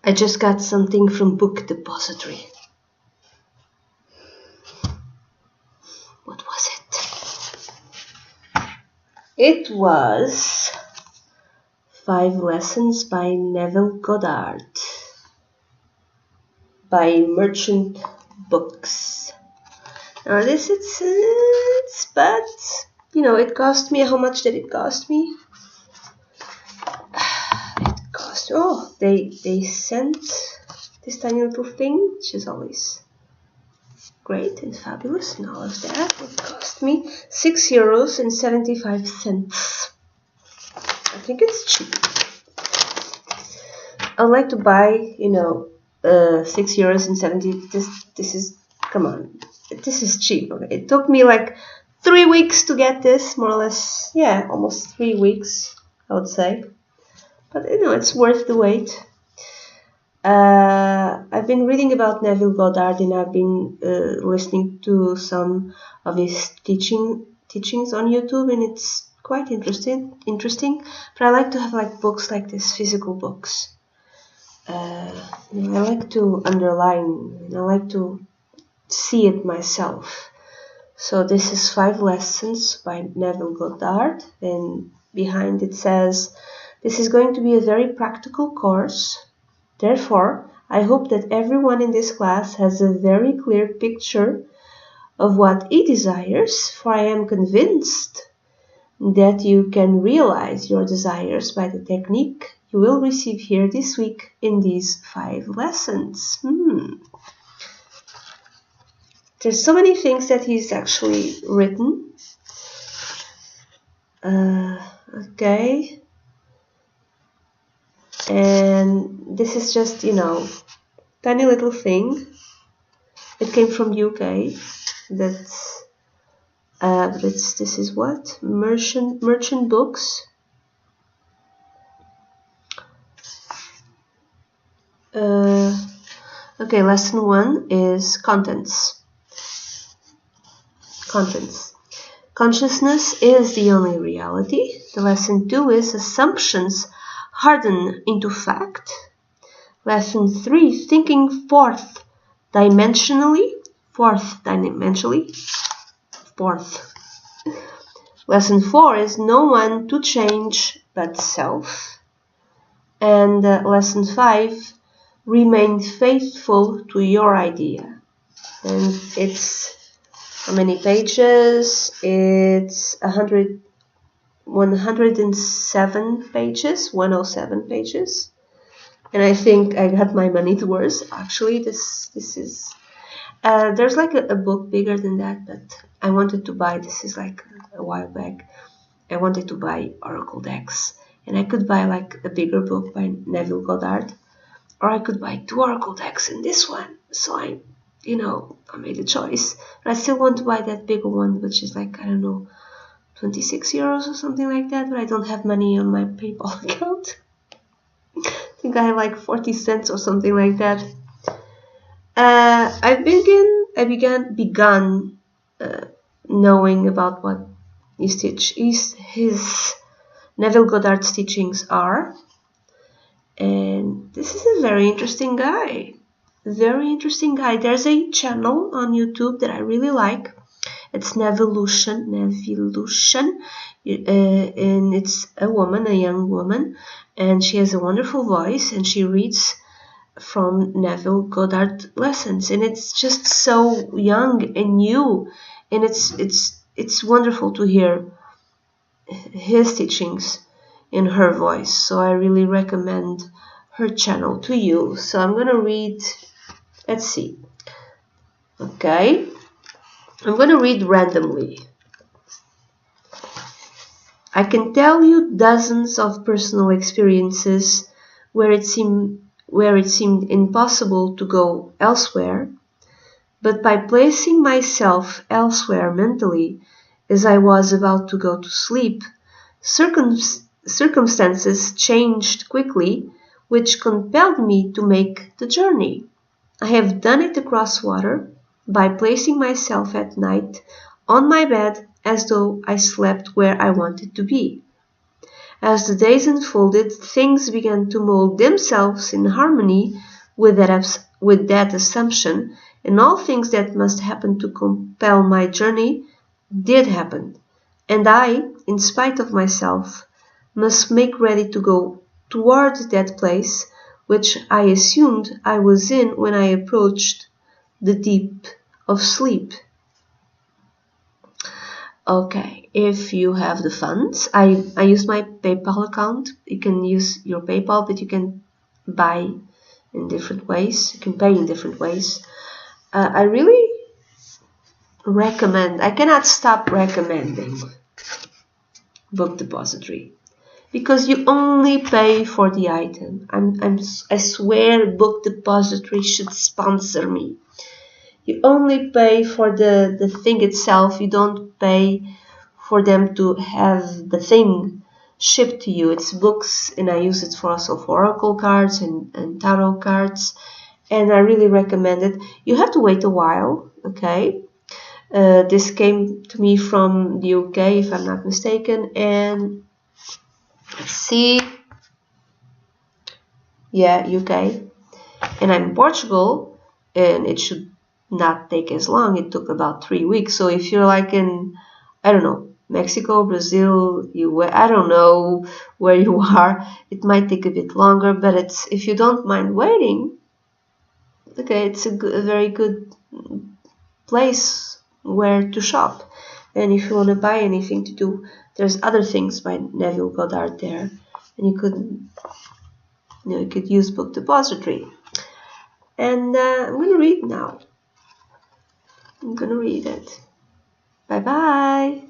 I just got something from Book Depository. What was it? It was 5 Lessons by Neville Goddard by Merchant Books. Now this it's but you know, it cost me, how much did it cost me? It cost, oh, they sent this tiny little thing, which is always great and fabulous and all of that. It cost me €6.75. I think it's cheap. I would like to buy, you know, €6.70. This is, come on, this is cheap. Okay, it took me like 3 weeks to get this, more or less. Yeah, almost 3 weeks, I would say. But you know, it's worth the wait. I've been reading about Neville Goddard, and I've been listening to some of his teachings on YouTube, and it's quite interesting. But I like to have like books like this, physical books. I like to underline, and I like to see it myself. So this is 5 Lessons by Neville Goddard, and behind it says, "This is going to be a very practical course. Therefore, I hope that everyone in this class has a very clear picture of what he desires, for I am convinced that you can realize your desires by the technique you will receive here this week in these 5 lessons." There's so many things that he's actually written. Okay. And this is just, you know, tiny little thing. It came from UK. That's this is what? Merchant Books. Okay, lesson 1 is contents. Consciousness is the only reality. The lesson 2 is assumptions harden into fact. Lesson 3, thinking fourth dimensionally. Lesson 4 is no one to change but self. And lesson 5, remain faithful to your idea. And it's how many pages? It's 107 pages, 107 pages. And I think I got my money's worth. Actually, this is there's like a book bigger than that, but I wanted to buy, this is like a while back, I wanted to buy Oracle decks, and I could buy like a bigger book by Neville Goddard, or I could buy 2 Oracle decks in this one. So I made a choice, but I still want to buy that bigger one, which is like, I don't know, €26 or something like that, but I don't have money on my PayPal account. I think I have like 40 cents or something like that. I begun knowing about what his Neville Goddard's teachings are, and this is a very interesting guy. There's a channel on YouTube that I really like. It's Nevillution, and it's a young woman, and she has a wonderful voice, and she reads from Neville Goddard lessons, and it's just so young and new, and it's wonderful to hear his teachings in her voice. So I really recommend her channel to you. So I'm gonna read, let's see. Okay, I'm gonna read randomly. I can tell you dozens of personal experiences where it seemed impossible to go elsewhere, but by placing myself elsewhere mentally as I was about to go to sleep, circumstances changed quickly, which compelled me to make the journey. I have done it across water by placing myself at night on my bed as though I slept where I wanted to be. As the days unfolded, things began to mold themselves in harmony with that assumption, and all things that must happen to compel my journey did happen. And I, in spite of myself, must make ready to go toward that place which I assumed I was in when I approached the deep of sleep. Okay, if you have the funds, I use my PayPal account. You can use your PayPal, but you can buy in different ways. You can pay in different ways. I really recommend, I cannot stop recommending Book Depository, because you only pay for the item. I swear Book Depository should sponsor me. You only pay for the thing itself. You don't pay for them to have the thing shipped to you. It's books, and I use it for also for oracle cards and tarot cards, and I really recommend it. You have to wait a while, okay? This came to me from the UK, if I'm not mistaken, and let's see, yeah, UK, and I'm in Portugal, and it should not take as long. It took about 3 weeks. So if you're like in, I don't know, Mexico, Brazil, US, I don't know where you are, it might take a bit longer, but it's, if you don't mind waiting, okay, it's a very good place where to shop. And if you want to buy anything to do, there's other things by Neville Goddard there, and you could use Book Depository. And I'm gonna read now. I'm gonna read it. Bye bye.